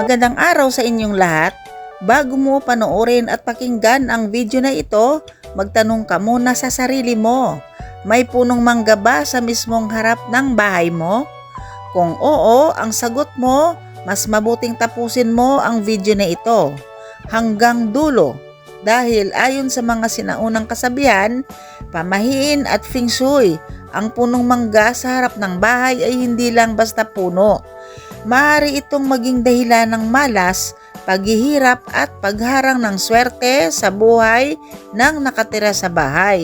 Magandang araw sa inyong lahat. Bago mo panoorin at pakinggan ang video na ito, magtanong ka muna sa sarili mo. May punong mangga ba sa mismong harap ng bahay mo? Kung oo, ang sagot mo, mas mabuting tapusin mo ang video na ito hanggang dulo. Dahil ayon sa mga sinaunang kasabihan, pamahiin at feng shui, ang punong mangga sa harap ng bahay ay hindi lang basta puno. Maaari itong maging dahilan ng malas, paghihirap at pagharang ng swerte sa buhay ng nakatira sa bahay.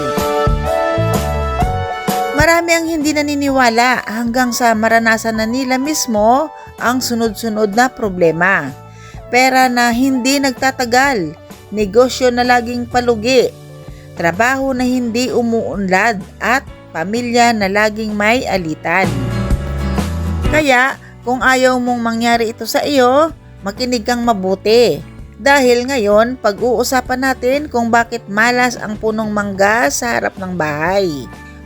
Marami ang hindi naniniwala hanggang sa maranasan na nila mismo ang sunod-sunod na problema. Pera na hindi nagtatagal, negosyo na laging palugi, trabaho na hindi umuunlad at pamilya na laging may alitan. Kaya kung ayaw mong mangyari ito sa iyo, makinig kang mabuti. Dahil ngayon, pag-uusapan natin kung bakit malas ang punong mangga sa harap ng bahay.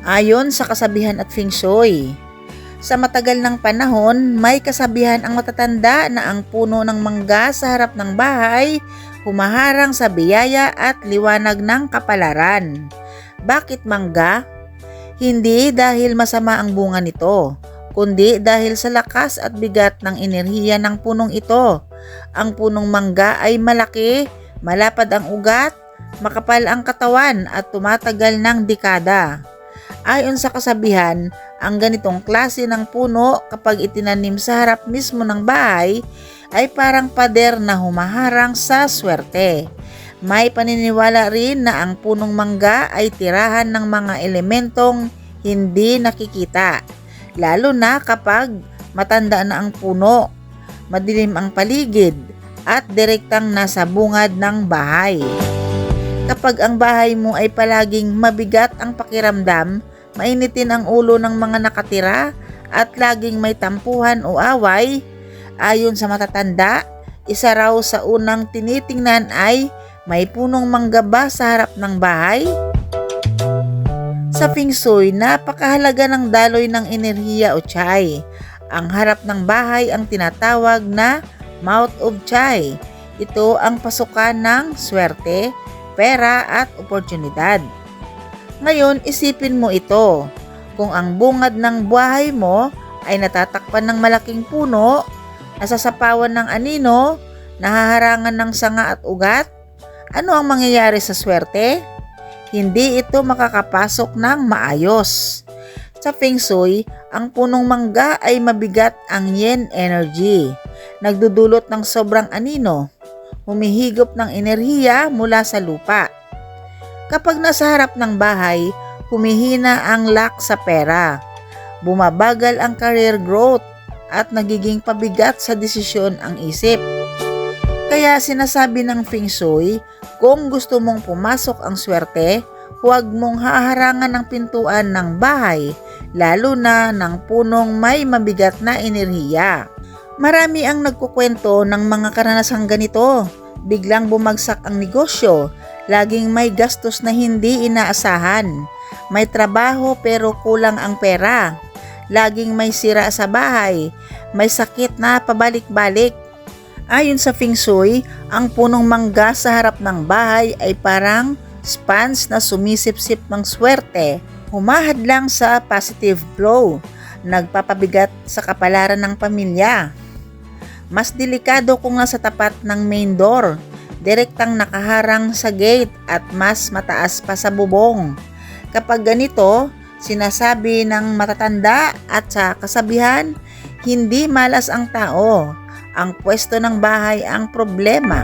Ayon sa kasabihan at feng shui. Sa matagal ng panahon, may kasabihan ang matatanda na ang puno ng mangga sa harap ng bahay humaharang sa biyaya at liwanag ng kapalaran. Bakit mangga? Hindi dahil masama ang bunga nito, kundi dahil sa lakas at bigat ng enerhiya ng punong ito. Ang punong mangga ay malaki, malapad ang ugat, makapal ang katawan at tumatagal ng dekada. Ayon sa kasabihan, ang ganitong klase ng puno kapag itinanim sa harap mismo ng bahay ay parang pader na humaharang sa swerte. May paniniwala rin na ang punong mangga ay tirahan ng mga elementong hindi nakikita. Lalo na kapag matanda na ang puno, madilim ang paligid at direktang nasa bungad ng bahay. Kapag ang bahay mo ay palaging mabigat ang pakiramdam, mainitin ang ulo ng mga nakatira at laging may tampuhan o away, ayon sa matatanda, isa raw sa unang tinitingnan ay may punong mangga ba sa harap ng bahay? Sa feng shui, napakahalaga ng daloy ng enerhiya o chai. Ang harap ng bahay ang tinatawag na mouth of chai. Ito ang pasukan ng swerte, pera at oportunidad. Ngayon, isipin mo ito. Kung ang bungad ng bahay mo ay natatakpan ng malaking puno, nasasapawan ng anino, nahaharangan ng sanga at ugat, ano ang mangyayari sa swerte? Hindi ito makakapasok ng maayos. Sa feng shui, ang punong mangga ay mabigat ang yin energy. Nagdudulot ng sobrang anino, humihigop ng enerhiya mula sa lupa. Kapag nasa harap ng bahay, humihina ang lack sa pera. Bumabagal ang career growth at nagiging pabigat sa desisyon ang isip. Kaya sinasabi ng feng shui, kung gusto mong pumasok ang swerte, huwag mong haharangan ng pintuan ng bahay, lalo na ng punong may mabigat na enerhiya. Marami ang nagkukwento ng mga karanasang ganito. Biglang bumagsak ang negosyo, laging may gastos na hindi inaasahan. May trabaho pero kulang ang pera. Laging may sira sa bahay, may sakit na pabalik-balik. Ayon sa feng shui, ang punong mangga sa harap ng bahay ay parang sponge na sumisip-sip ng swerte, humahadlang sa positive flow, nagpapabigat sa kapalaran ng pamilya. Mas delikado kung nasa tapat ng main door, direktang nakaharang sa gate at mas mataas pa sa bubong. Kapag ganito, sinasabi ng matatanda at sa kasabihan, hindi malas ang tao. Ang pwesto ng bahay ang problema.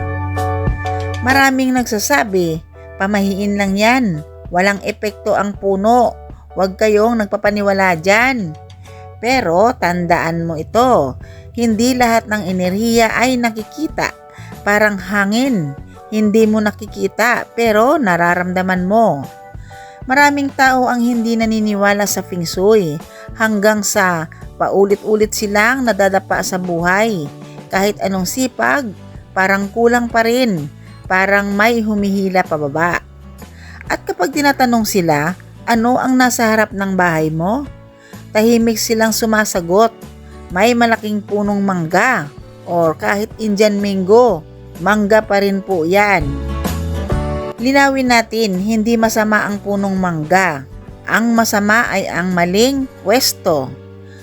Maraming nagsasabi, pamahiin lang yan, walang epekto ang puno, huwag kayong nagpapaniwala dyan. Pero tandaan mo ito, hindi lahat ng enerhiya ay nakikita, parang hangin, hindi mo nakikita pero nararamdaman mo. Maraming tao ang hindi naniniwala sa feng shui hanggang sa paulit-ulit silang nadadapa sa buhay. Kahit anong sipag, parang kulang pa rin, parang may humihila pababa. At kapag tinatanong sila, ano ang nasa harap ng bahay mo? Tahimik silang sumasagot, may malaking punong mangga. or kahit Indian mango, mangga pa rin po yan. Linawin natin, hindi masama ang punong mangga. Ang masama ay ang maling pwesto.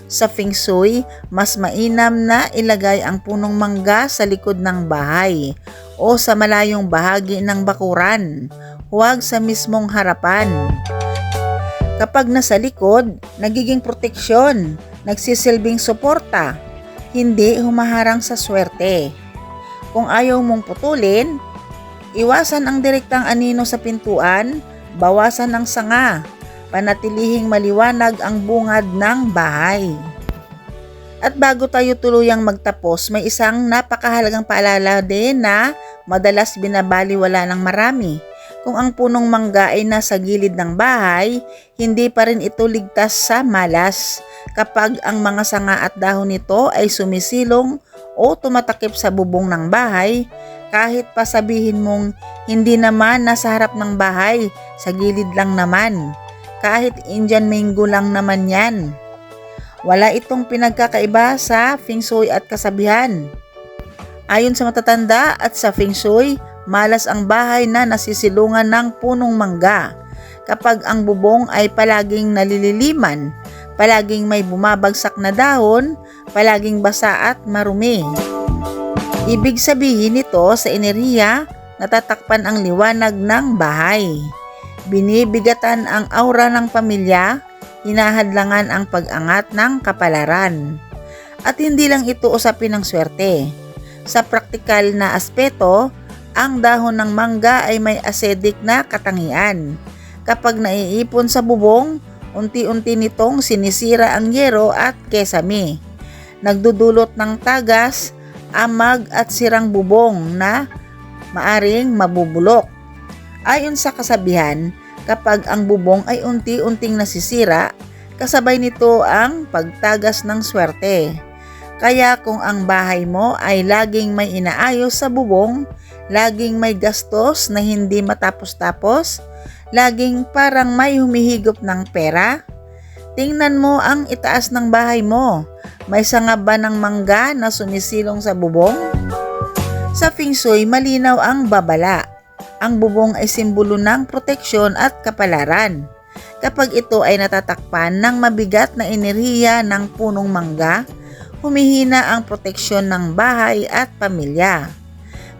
Sa Feng Shui, mas mainam na ilagay ang punong mangga sa likod ng bahay o sa malayong bahagi ng bakuran, huwag sa mismong harapan. Kapag nasa likod, nagiging proteksyon, nagsisilbing suporta, hindi humaharang sa swerte. Kung ayaw mong putulin, iwasan ang direktang anino sa pintuan, bawasan ang sanga, panatilihing maliwanag ang bungad ng bahay. At bago tayo tuluyang magtapos, may isang napakahalagang paalala din na madalas binabaliwala ng marami. Kung ang punong mangga ay nasa gilid ng bahay, hindi pa rin ito ligtas sa malas. Kapag ang mga sanga at dahon nito ay sumisilong o tumatakip sa bubong ng bahay, kahit pa sabihin mong hindi naman nasa harap ng bahay, sa gilid lang naman. Kahit Indian mango lang naman yan. Wala itong pinagkakaiba sa Feng Shui at kasabihan. Ayon sa matatanda at sa Feng Shui, malas ang bahay na nasisilungan ng punong mangga. Kapag ang bubong ay palaging nalililiman, palaging may bumabagsak na dahon, palaging basa at marumi. Ibig sabihin nito sa enerhiya, natatakpan ang liwanag ng bahay. Binibigatan ang aura ng pamilya, hinahadlangan ang pag-angat ng kapalaran. At hindi lang ito usapin ng swerte. Sa praktikal na aspeto, ang dahon ng mangga ay may acidic na katangian. Kapag naiipon sa bubong, unti-unti nitong sinisira ang yero at kesame. Nagdudulot ng tagas, amag at sirang bubong na maaring mabubulok. Ayon sa kasabihan, kapag ang bubong ay unti-unting nasisira, kasabay nito ang pagtagas ng swerte. Kaya kung ang bahay mo ay laging may inaayos sa bubong, laging may gastos na hindi matapos-tapos, laging parang may humihigop ng pera, tingnan mo ang itaas ng bahay mo. May sanga ba ng mangga na sumisilong sa bubong? Sa Feng Shui, malinaw ang babala. Ang bubong ay simbolo ng proteksyon at kapalaran. Kapag ito ay natatakpan ng mabigat na enerhiya ng punong mangga, humihina ang proteksyon ng bahay at pamilya.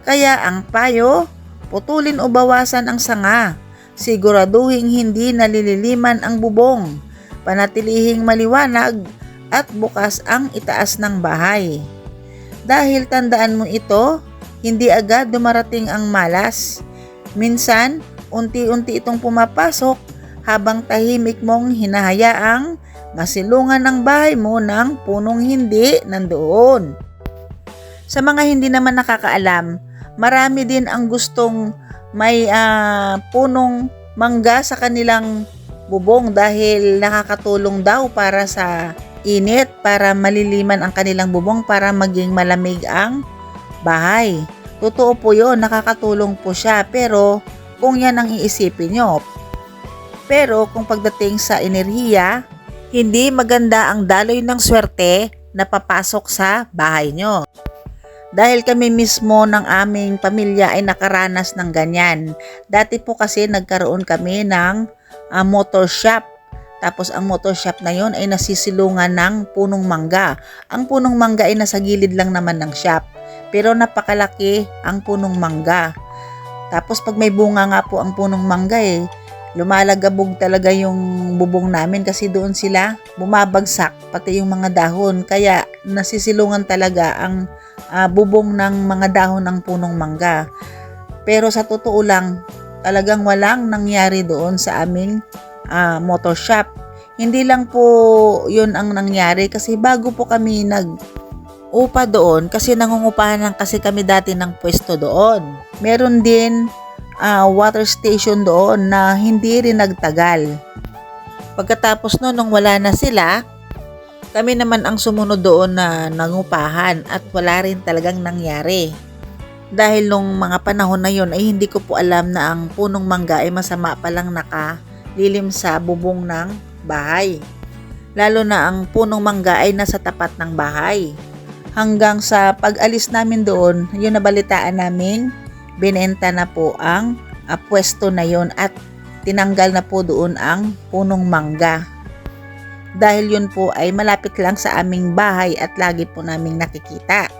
Kaya ang payo, putulin o bawasan ang sanga. Siguraduhing hindi nalililiman ang bubong. Panatilihing maliwanag at bukas ang itaas ng bahay. Dahil tandaan mo ito, hindi agad dumarating ang malas. Minsan, unti-unti itong pumapasok habang tahimik mong hinahayaang masilungan ng bahay mo ng punong hindi nandoon. Sa mga hindi naman nakakaalam, marami din ang gustong may punong mangga sa kanilang bubong dahil nakakatulong daw para sa init, para maliliman ang kanilang bubong, para maging malamig ang bahay. Totoo po yun, nakakatulong po siya, pero kung yan ang iisipin nyo. Pero kung pagdating sa enerhiya, hindi maganda ang daloy ng swerte na papasok sa bahay nyo. Dahil kami mismo ng aming pamilya ay nakaranas ng ganyan. Dati po kasi nagkaroon kami ng motor shop. Tapos ang motor shop na yon ay nasisilungan ng punong mangga. Ang punong mangga ay nasa gilid lang naman ng shop. Pero napakalaki ang punong mangga. Tapos pag may bunga nga po ang punong mangga lumalagabog talaga yung bubong namin kasi doon sila bumabagsak pati yung mga dahon. Kaya nasisilungan talaga ang bubong ng mga dahon ng punong mangga. Pero sa totoo lang, talagang walang nangyari doon sa aming motor shop. Hindi lang po yun ang nangyari kasi bago po kami upa doon kasi nangungupahan lang kasi kami dati ng pwesto doon. Meron din water station doon na hindi rin nagtagal. Pagkatapos nung wala na sila, kami naman ang sumunod doon na nangupahan at wala rin talagang nangyari. Dahil nung mga panahon na yun ay hindi ko po alam na ang punong mangga ay masama palang nakalilim sa bubong ng bahay. Lalo na ang punong mangga ay nasa tapat ng bahay. Hanggang sa pag-alis namin doon, yun nabalitaan namin, binenta na po ang pwesto na yun at tinanggal na po doon ang punong mangga. Dahil yun po ay malapit lang sa aming bahay at lagi po naming nakikita.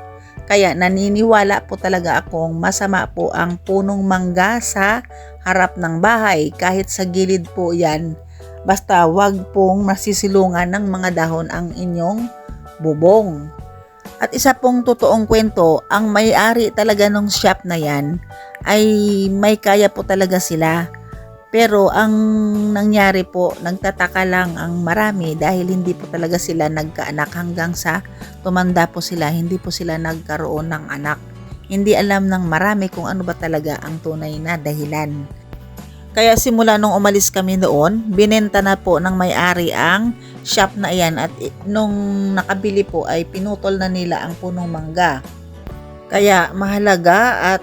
Kaya naniniwala po talaga akong masama po ang punong mangga sa harap ng bahay kahit sa gilid po yan. Basta wag pong masisilungan ng mga dahon ang inyong bubong. At isa pong totoong kwento, ang may-ari talaga ng shop na yan ay may kaya po talaga sila. Pero ang nangyari po, nagtataka lang ang marami dahil hindi po talaga sila nagkaanak hanggang sa tumanda po sila, hindi po sila nagkaroon ng anak. Hindi alam ng marami kung ano ba talaga ang tunay na dahilan. Kaya simula nung umalis kami doon, binenta na po ng may-ari ang shop na iyan at nung nakabili po ay pinutol na nila ang punong mangga. Kaya mahalaga at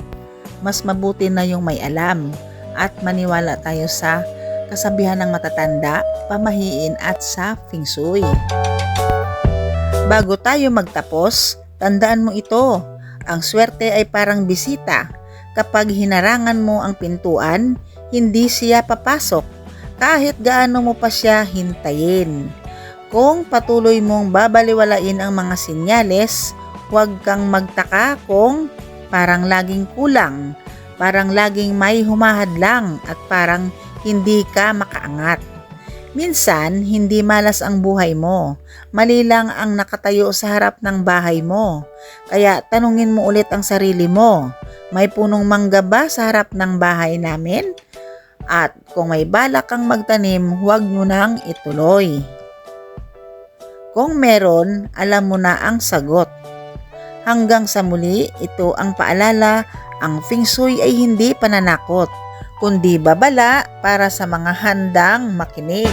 mas mabuti na yung may alam at maniwala tayo sa kasabihan ng matatanda, pamahiin at sa feng shui. Bago tayo magtapos, tandaan mo ito, ang swerte ay parang bisita. Kapag hinarangan mo ang pintuan, hindi siya papasok kahit gaano mo pa siya hintayin. Kung patuloy mong babaliwalain ang mga sinyales, huwag kang magtaka kung parang laging kulang, parang laging may humahadlang at parang hindi ka makaangat. Minsan, hindi malas ang buhay mo. Mali lang ang nakatayo sa harap ng bahay mo. Kaya tanungin mo ulit ang sarili mo, may punong mangga ba sa harap ng bahay namin? At kung may balak kang magtanim, huwag nyo nang ituloy. Kung meron, alam mo na ang sagot. Hanggang sa muli, ito ang paalala, ang feng shui ay hindi pananakot, kundi babala para sa mga handang makinig.